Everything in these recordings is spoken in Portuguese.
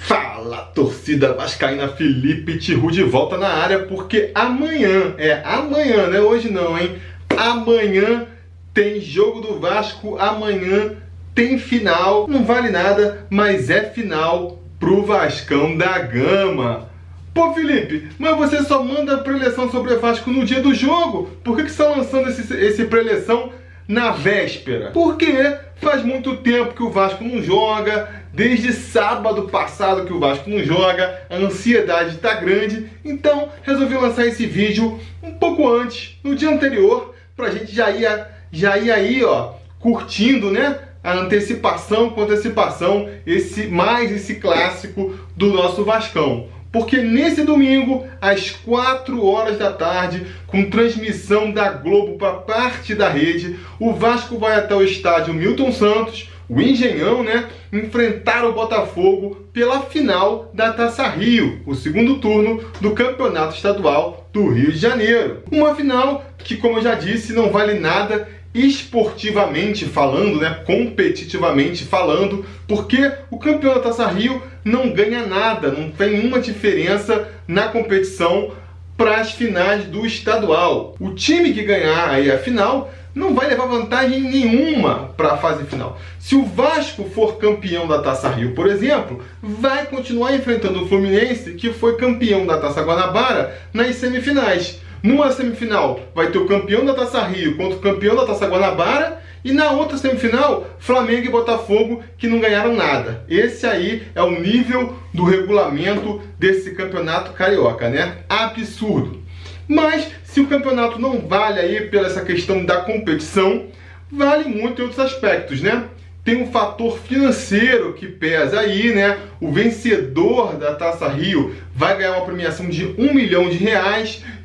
Fala, torcida vascaína, Felipe Tiru de volta na área, porque amanhã, não é hoje não, hein? Amanhã tem jogo do Vasco, amanhã tem final, não vale nada, mas é final pro Vascão da Gama. Pô, Felipe, mas você só manda preleção sobre o Vasco no dia do jogo? Por que você está lançando esse preleção na véspera? Porque faz muito tempo que o Vasco não joga, desde sábado passado que o Vasco não joga, a ansiedade tá grande, então resolvi lançar esse vídeo um pouco antes, no dia anterior, pra gente já ir aí, ó, curtindo, né, a antecipação com antecipação, esse clássico do nosso Vascão. Porque nesse domingo, às 4 horas da tarde, com transmissão da Globo para parte da rede, o Vasco vai até o estádio Milton Santos, o Engenhão, né, enfrentar o Botafogo pela final da Taça Rio, o segundo turno do Campeonato Estadual do Rio de Janeiro. Uma final que, como eu já disse, não vale nada esportivamente falando, né, competitivamente falando, porque o campeão da Taça Rio não ganha nada, não tem nenhuma diferença na competição para as finais do estadual. O time que ganhar aí a final não vai levar vantagem nenhuma para a fase final. Se o Vasco for campeão da Taça Rio, por exemplo, vai continuar enfrentando o Fluminense, que foi campeão da Taça Guanabara, nas semifinais. Numa semifinal vai ter o campeão da Taça Rio contra o campeão da Taça Guanabara, e na outra semifinal, Flamengo e Botafogo, que não ganharam nada. Esse aí é o nível do regulamento desse campeonato carioca, né? Absurdo. Mas se o campeonato não vale aí pela essa questão da competição, vale muito em outros aspectos, né? Tem um fator financeiro que pesa aí, né? O vencedor da Taça Rio vai ganhar uma premiação de R$1 milhão,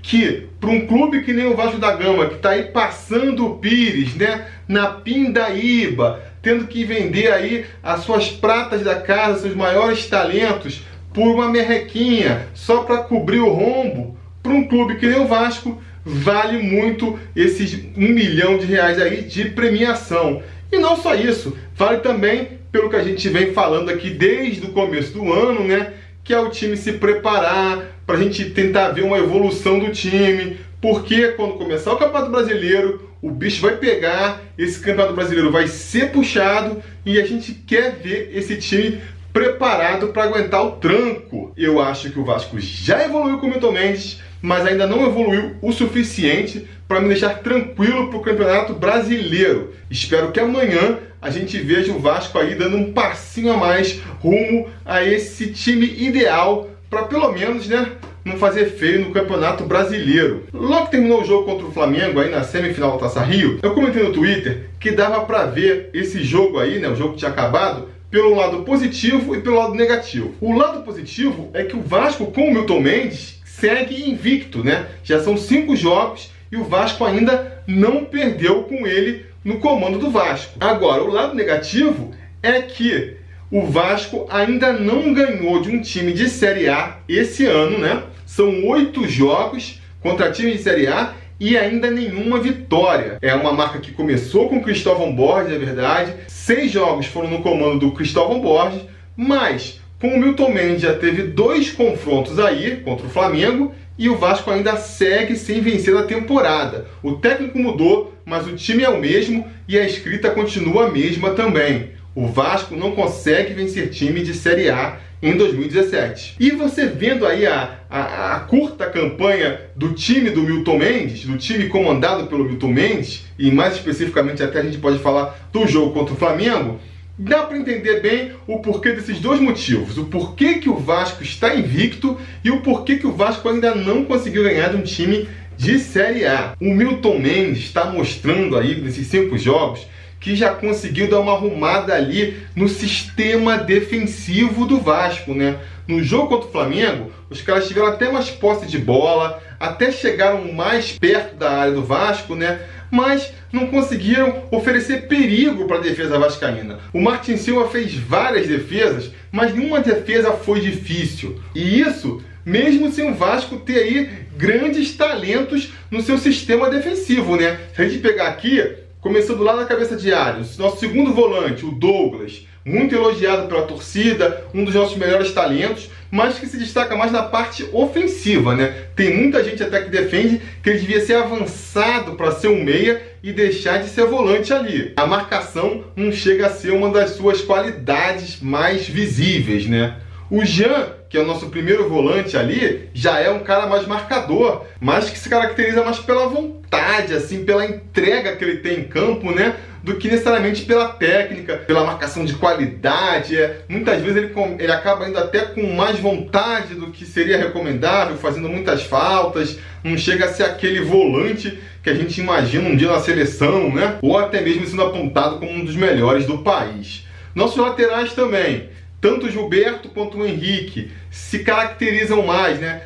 que para um clube que nem o Vasco da Gama, que está aí passando o Pires, né, na pindaíba, tendo que vender aí as suas pratas da casa, seus maiores talentos, por uma merrequinha, só para cobrir o rombo, para um clube que nem o Vasco, vale muito esses R$1 milhão aí de premiação. E não só isso, vale também pelo que a gente vem falando aqui desde o começo do ano, né? Que é o time se preparar, para a gente tentar ver uma evolução do time, porque quando começar o Campeonato Brasileiro, o bicho vai pegar, esse Campeonato Brasileiro vai ser puxado e a gente quer ver esse time preparado para aguentar o tranco. Eu acho que o Vasco já evoluiu com o Milton Mendes, mas ainda não evoluiu o suficiente para me deixar tranquilo para o Campeonato Brasileiro. Espero que amanhã a gente veja o Vasco aí dando um passinho a mais rumo a esse time ideal para pelo menos, né, não fazer feio no Campeonato Brasileiro. Logo que terminou o jogo contra o Flamengo aí na semifinal da Taça Rio, eu comentei no Twitter que dava para ver esse jogo aí, né, o jogo que tinha acabado, pelo lado positivo e pelo lado negativo. O lado positivo é que o Vasco com o Milton Mendes segue invicto, né? Já são 5 jogos e o Vasco ainda não perdeu com ele no comando do Vasco. Agora, o lado negativo é que o Vasco ainda não ganhou de um time de Série A esse ano, né? São 8 jogos contra time de Série A e ainda nenhuma vitória. É uma marca que começou com o Cristóvão Borges, é verdade. 6 jogos foram no comando do Cristóvão Borges, mas com o Milton Mendes já teve 2 confrontos aí contra o Flamengo e o Vasco ainda segue sem vencer na temporada. O técnico mudou, mas o time é o mesmo e a escrita continua a mesma também. O Vasco não consegue vencer time de Série A em 2017. E você vendo aí a curta campanha do time do Milton Mendes, do time comandado pelo Milton Mendes, e mais especificamente até a gente pode falar do jogo contra o Flamengo, dá para entender bem o porquê desses 2 motivos. O porquê que o Vasco está invicto e o porquê que o Vasco ainda não conseguiu ganhar de um time de Série A. O Milton Mendes está mostrando aí, nesses 5 jogos, que já conseguiu dar uma arrumada ali no sistema defensivo do Vasco, né? No jogo contra o Flamengo, os caras tiveram até mais posse de bola, até chegaram mais perto da área do Vasco, né? Mas não conseguiram oferecer perigo para a defesa vascaína. O Martin Silva fez várias defesas, mas nenhuma defesa foi difícil. E isso mesmo sem o Vasco ter aí grandes talentos no seu sistema defensivo, né? Se a gente pegar aqui, começando lá na cabeça de área, nosso segundo volante, o Douglas, muito elogiado pela torcida, um dos nossos melhores talentos, mas que se destaca mais na parte ofensiva, né? Tem muita gente até que defende que ele devia ser avançado para ser um meia e deixar de ser volante ali. A marcação não chega a ser uma das suas qualidades mais visíveis, né? O Jean, que é o nosso primeiro volante ali, já é um cara mais marcador, mas que se caracteriza mais pela vontade, assim, pela entrega que ele tem em campo, né? Do que necessariamente pela técnica, pela marcação de qualidade. Muitas vezes ele acaba indo até com mais vontade do que seria recomendável, fazendo muitas faltas, não chega a ser aquele volante que a gente imagina um dia na seleção, né? Ou até mesmo sendo apontado como um dos melhores do país. Nossos laterais também, tanto o Gilberto quanto o Henrique, se caracterizam mais, né?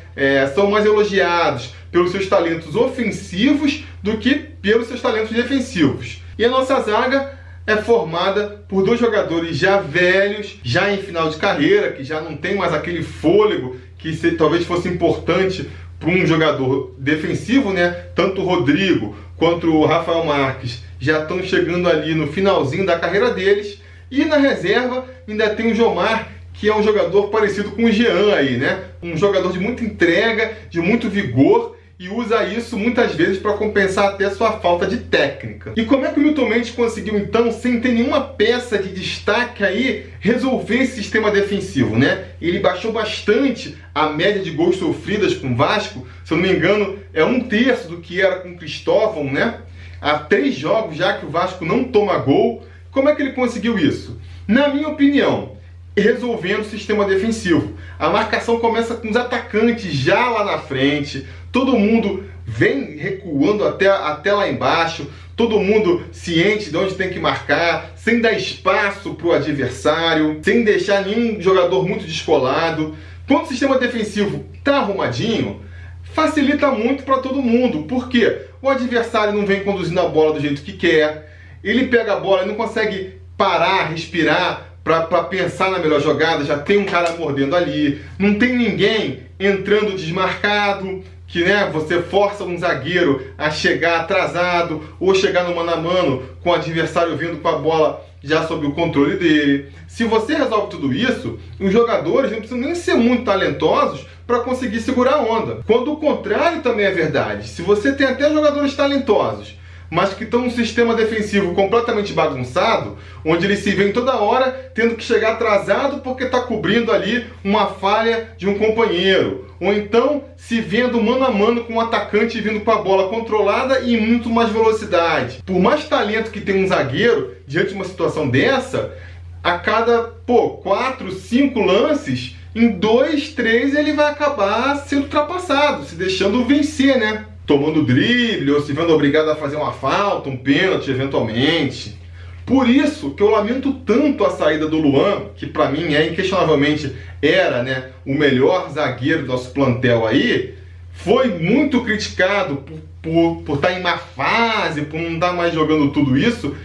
São mais elogiados pelos seus talentos ofensivos do que pelos seus talentos defensivos. E a nossa zaga é formada por dois jogadores já velhos, já em final de carreira, que já não tem mais aquele fôlego que talvez fosse importante para um jogador defensivo, né? Tanto o Rodrigo quanto o Rafael Marques já estão chegando ali no finalzinho da carreira deles. E na reserva ainda tem o Jomar, que é um jogador parecido com o Jean aí, né? Um jogador de muita entrega, de muito vigor, e usa isso muitas vezes para compensar até sua falta de técnica. E como é que o Milton Mendes conseguiu então, sem ter nenhuma peça de destaque aí, resolver esse sistema defensivo, né? Ele baixou bastante a média de gols sofridas com o Vasco, se eu não me engano é 1/3 do que era com o Cristóvão, né? Há 3 jogos já que o Vasco não toma gol. Como é que ele conseguiu isso? Na minha opinião, resolvendo o sistema defensivo. A marcação começa com os atacantes já lá na frente, todo mundo vem recuando até lá embaixo, todo mundo ciente de onde tem que marcar, sem dar espaço para o adversário, sem deixar nenhum jogador muito descolado. Quando o sistema defensivo está arrumadinho, facilita muito para todo mundo, porque o adversário não vem conduzindo a bola do jeito que quer, ele pega a bola e não consegue parar, respirar para pensar na melhor jogada, já tem um cara mordendo ali, não tem ninguém entrando desmarcado, que né, você força um zagueiro a chegar atrasado ou chegar no mano a mano com o adversário vindo com a bola já sob o controle dele. Se você resolve tudo isso, os jogadores não precisam nem ser muito talentosos para conseguir segurar a onda. Quando o contrário também é verdade. Se você tem até jogadores talentosos, mas que estão num sistema defensivo completamente bagunçado, onde eles se veem toda hora tendo que chegar atrasado porque está cobrindo ali uma falha de um companheiro, ou então se vendo mano a mano com um atacante vindo com a bola controlada e muito mais velocidade. Por mais talento que tem um zagueiro, diante de uma situação dessa, a cada 4, 5 lances, em 2, 3 ele vai acabar sendo ultrapassado, se deixando vencer, né? Tomando drible ou se vendo obrigado a fazer uma falta, um pênalti eventualmente. Por isso que eu lamento tanto a saída do Luan, que para mim inquestionavelmente era, né, o melhor zagueiro do nosso plantel aí. Foi muito criticado por estar em má fase, por não estar mais jogando tudo isso.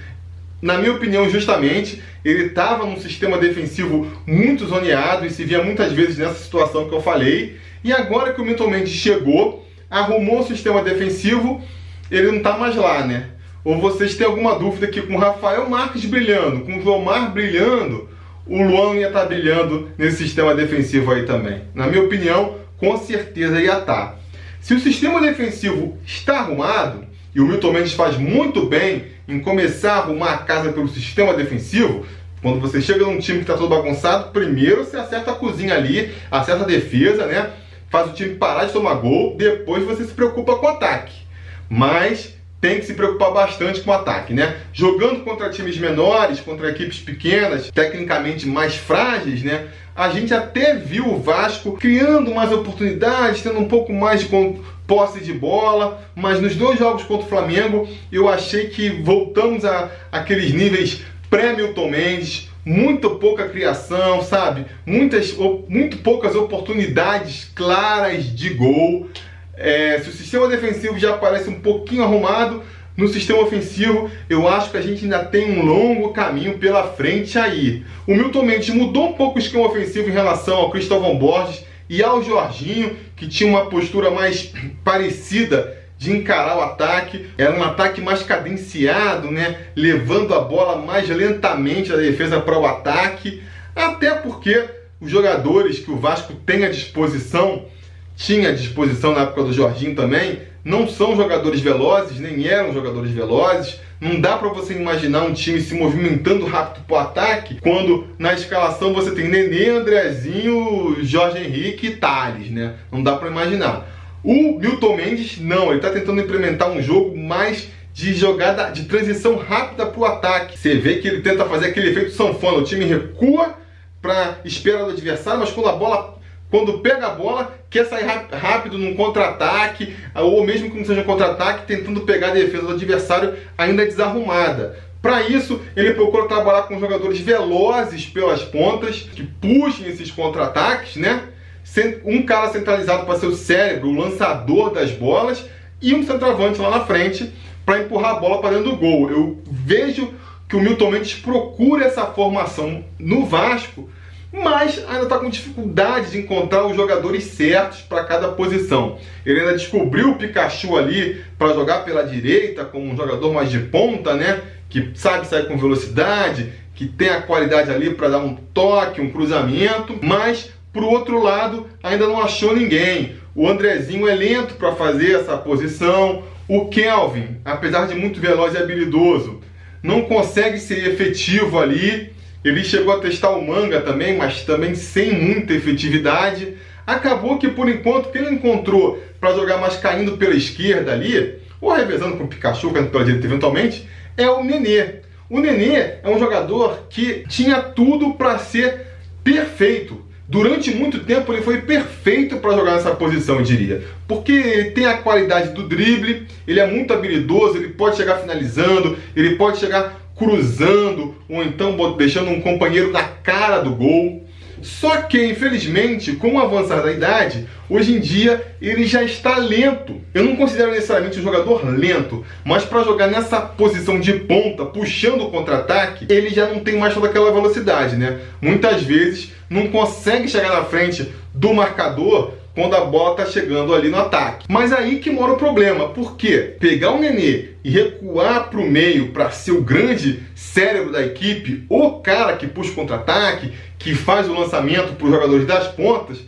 Na minha opinião, justamente, ele estava num sistema defensivo muito zoneado e se via muitas vezes nessa situação que eu falei. E agora que o Milton Mendes chegou, arrumou o sistema defensivo, ele não está mais lá, né? Ou vocês têm alguma dúvida que com o Rafael Marques brilhando, com o Jomar brilhando, o Luan ia estar brilhando nesse sistema defensivo aí também? Na minha opinião, com certeza ia estar. Se o sistema defensivo está arrumado, e o Milton Mendes faz muito bem em começar a arrumar a casa pelo sistema defensivo, quando você chega num time que está todo bagunçado, primeiro você acerta a cozinha ali, acerta a defesa, né? Faz o time parar de tomar gol, depois você se preocupa com o ataque. Mas tem que se preocupar bastante com o ataque, né? Jogando contra times menores, contra equipes pequenas, tecnicamente mais frágeis, né? A gente até viu o Vasco criando mais oportunidades, tendo um pouco mais de posse de bola, mas nos 2 jogos contra o Flamengo, eu achei que voltamos àqueles níveis pré-Milton Mendes, muito pouca criação, sabe? Muito poucas oportunidades claras de gol. Se o sistema defensivo já parece um pouquinho arrumado, no sistema ofensivo eu acho que a gente ainda tem um longo caminho pela frente aí. O Milton Mendes mudou um pouco o esquema ofensivo em relação ao Cristóvão Borges e ao Jorginho, que tinha uma postura mais parecida de encarar o ataque. Era um ataque mais cadenciado, né? Levando a bola mais lentamente da defesa para o ataque. Até porque os jogadores que o Vasco tem à disposição, tinha à disposição na época do Jorginho também, não são jogadores velozes, nem eram jogadores velozes. Não dá para você imaginar um time se movimentando rápido para o ataque quando na escalação você tem Nenê, Andrezinho, Jorge Henrique e Thales, né? Não dá para imaginar. O Milton Mendes não, ele está tentando implementar um jogo mais de jogada, de transição rápida para o ataque. Você vê que ele tenta fazer aquele efeito sanfona, o time recua para esperar do adversário, mas quando pega a bola, quer sair rápido num contra-ataque, ou mesmo que não seja um contra-ataque, tentando pegar a defesa do adversário ainda desarrumada. Para isso, ele procura trabalhar com jogadores velozes pelas pontas, que puxem esses contra-ataques, né? Um cara centralizado para ser o cérebro, o lançador das bolas, e um centroavante lá na frente para empurrar a bola para dentro do gol. Eu vejo que o Milton Mendes procura essa formação no Vasco, mas ainda está com dificuldade de encontrar os jogadores certos para cada posição. Ele ainda descobriu o Pikachu ali para jogar pela direita, como um jogador mais de ponta, né? Que sabe sair com velocidade, que tem a qualidade ali para dar um toque, um cruzamento, mas por outro lado ainda não achou ninguém. O Andrezinho é lento para fazer essa posição. O Kelvin, apesar de muito veloz e habilidoso, não consegue ser efetivo ali. Ele chegou a testar o Manga também, mas também sem muita efetividade. Acabou que, por enquanto, quem ele encontrou para jogar mais caindo pela esquerda ali, ou revezando com o Pikachu, caindo pela direita eventualmente, é o Nenê. O Nenê é um jogador que tinha tudo para ser perfeito. Durante muito tempo ele foi perfeito para jogar nessa posição, eu diria. Porque ele tem a qualidade do drible, ele é muito habilidoso, ele pode chegar finalizando, ele pode chegar cruzando, ou então deixando um companheiro na cara do gol. Só que, infelizmente, com o avançar da idade, hoje em dia ele já está lento. Eu não considero necessariamente um jogador lento, mas para jogar nessa posição de ponta, puxando o contra-ataque, ele já não tem mais toda aquela velocidade, né? Muitas vezes não consegue chegar na frente do marcador quando a bola está chegando ali no ataque. Mas aí que mora o problema, porque pegar o Nenê e recuar para o meio para ser o grande cérebro da equipe, o cara que puxa o contra-ataque, que faz o lançamento para os jogadores das pontas,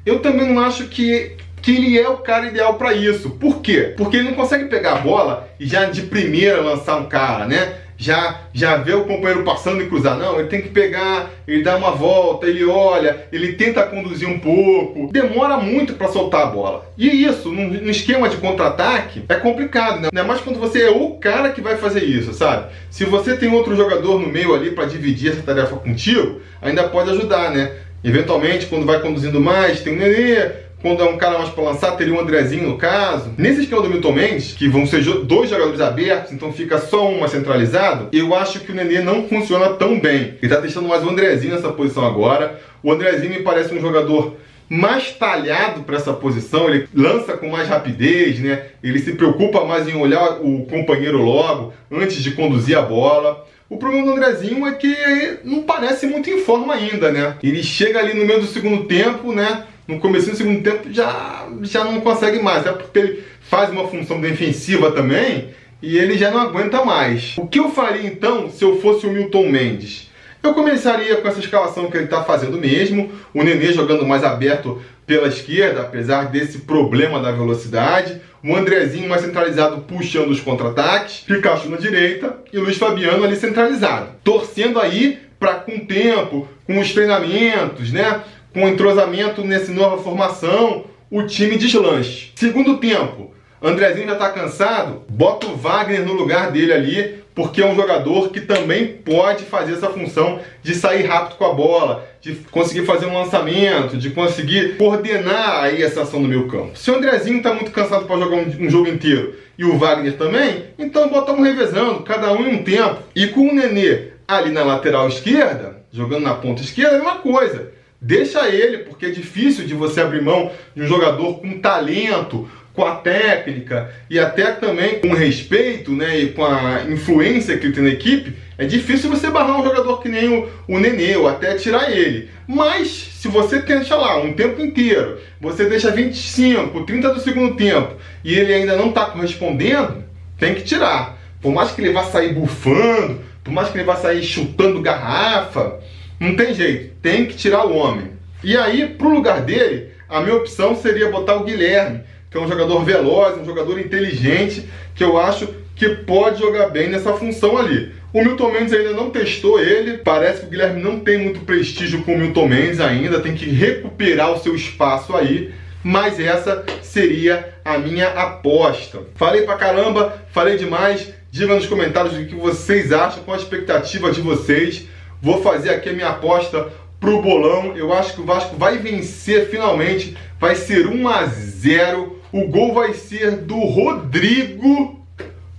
eu também não acho que ele é o cara ideal para isso. Por quê? Porque ele não consegue pegar a bola e já de primeira lançar um cara, né? Já vê o companheiro passando e cruzar. Não, ele tem que pegar, ele dá uma volta, ele olha, ele tenta conduzir um pouco. Demora muito para soltar a bola. E isso, num esquema de contra-ataque, é complicado, né? Ainda mais quando você é o cara que vai fazer isso, sabe? Se você tem outro jogador no meio ali para dividir essa tarefa contigo, ainda pode ajudar, né? Eventualmente, quando vai conduzindo mais, tem o Nenê. Quando é um cara mais para lançar, teria o Andrezinho no caso. Nesse esquema do Milton Mendes, que vão ser dois jogadores abertos, então fica só um mais centralizado, eu acho que o Nenê não funciona tão bem. Ele está testando mais o Andrezinho nessa posição agora. O Andrezinho me parece um jogador mais talhado para essa posição, ele lança com mais rapidez, né? Ele se preocupa mais em olhar o companheiro logo, antes de conduzir a bola. O problema do Andrezinho é que não parece muito em forma ainda, né? Ele chega ali no meio do segundo tempo, né? No começo do segundo tempo já não consegue mais, até porque ele faz uma função defensiva também e ele já não aguenta mais. O que eu faria então se eu fosse o Milton Mendes? Eu começaria com essa escalação que ele está fazendo mesmo, o Nenê jogando mais aberto pela esquerda, apesar desse problema da velocidade, o Andrezinho mais centralizado puxando os contra-ataques, Pikachu na direita e o Luiz Fabiano ali centralizado. Torcendo aí para com o tempo, com os treinamentos, né? Com o entrosamento nessa nova formação, o time deslanche. Segundo tempo, Andrezinho já está cansado, bota o Wagner no lugar dele ali, porque é um jogador que também pode fazer essa função de sair rápido com a bola, de conseguir fazer um lançamento, de conseguir coordenar aí essa ação no meio campo. Se o Andrezinho está muito cansado para jogar um jogo inteiro e o Wagner também, então botamos revezando, cada um em um tempo. E com o Nenê ali na lateral esquerda, jogando na ponta esquerda, é a mesma coisa. Deixa ele, porque é difícil de você abrir mão de um jogador com talento, com a técnica e até também com o respeito, né, e com a influência que ele tem na equipe, é difícil você barrar um jogador que nem o Nenê, ou até tirar ele. Mas, se você deixa lá um tempo inteiro, você deixa 25, 30 do segundo tempo, e ele ainda não está correspondendo, tem que tirar. Por mais que ele vá sair bufando, por mais que ele vá sair chutando garrafa, não tem jeito, tem que tirar o homem. E aí, pro lugar dele, a minha opção seria botar o Guilherme, que é um jogador veloz, um jogador inteligente, que eu acho que pode jogar bem nessa função ali. O Milton Mendes ainda não testou ele, parece que o Guilherme não tem muito prestígio com o Milton Mendes ainda, tem que recuperar o seu espaço aí, mas essa seria a minha aposta. Falei pra caramba, falei demais, diga nos comentários o que vocês acham, qual a expectativa de vocês. Vou fazer aqui a minha aposta pro bolão, eu acho que o Vasco vai vencer finalmente, vai ser 1-0, o gol vai ser do Rodrigo,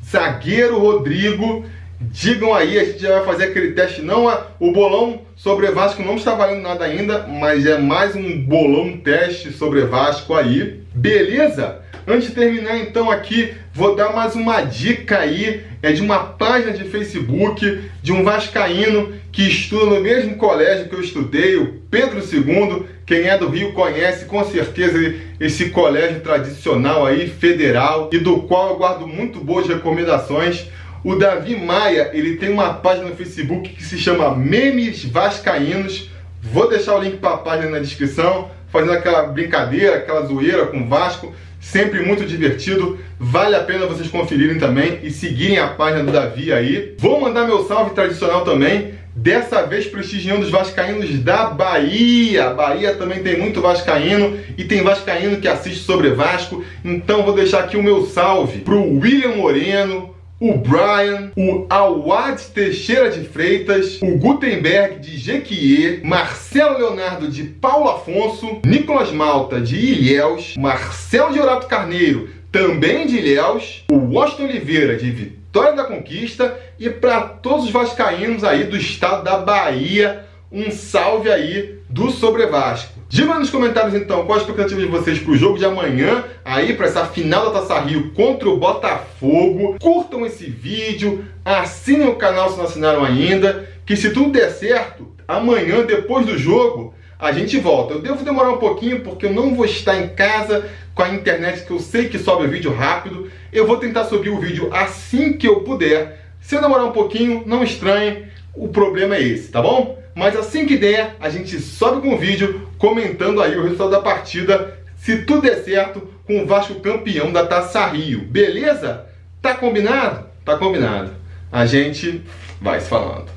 zagueiro Rodrigo. Digam aí, a gente já vai fazer aquele teste, não é, o bolão sobre Vasco não está valendo nada ainda, mas é mais um bolão teste sobre Vasco aí, beleza? Antes de terminar então aqui, vou dar mais uma dica aí, é de uma página de Facebook, de um vascaíno que estuda no mesmo colégio que eu estudei, o Pedro II, quem é do Rio conhece com certeza esse colégio tradicional aí, federal, e do qual eu guardo muito boas recomendações. O Davi Maia, ele tem uma página no Facebook que se chama Memes Vascaínos. Vou deixar o link para a página na descrição, fazendo aquela brincadeira, aquela zoeira com o Vasco. Sempre muito divertido, vale a pena vocês conferirem também e seguirem a página do Davi aí. Vou mandar meu salve tradicional também, dessa vez prestigiando os vascaínos da Bahia. Bahia também tem muito vascaíno e tem vascaíno que assiste sobre Vasco. Então vou deixar aqui o meu salve pro William Moreno, o Brian, o Awad Teixeira de Freitas, o Gutenberg de Jequié, Marcelo Leonardo de Paulo Afonso, Nicolas Malta de Ilhéus, Marcelo de Orato Carneiro, também de Ilhéus, o Washington Oliveira de Vitória da Conquista, e para todos os vascaínos aí do estado da Bahia, um salve aí do Sobre Vasco. Diga nos comentários então qual a expectativa de vocês para o jogo de amanhã, aí para essa final da Taça Rio contra o Botafogo. Curtam esse vídeo, assinem o canal se não assinaram ainda, que se tudo der certo, amanhã depois do jogo a gente volta. Eu devo demorar um pouquinho porque eu não vou estar em casa com a internet, que eu sei que sobe o vídeo rápido. Eu vou tentar subir o vídeo assim que eu puder. Se eu demorar um pouquinho, não estranhe, o problema é esse, tá bom? Mas assim que der, a gente sobe com o vídeo comentando aí o resultado da partida, se tudo der certo, com o Vasco campeão da Taça Rio. Beleza? Tá combinado? Tá combinado. A gente vai se falando.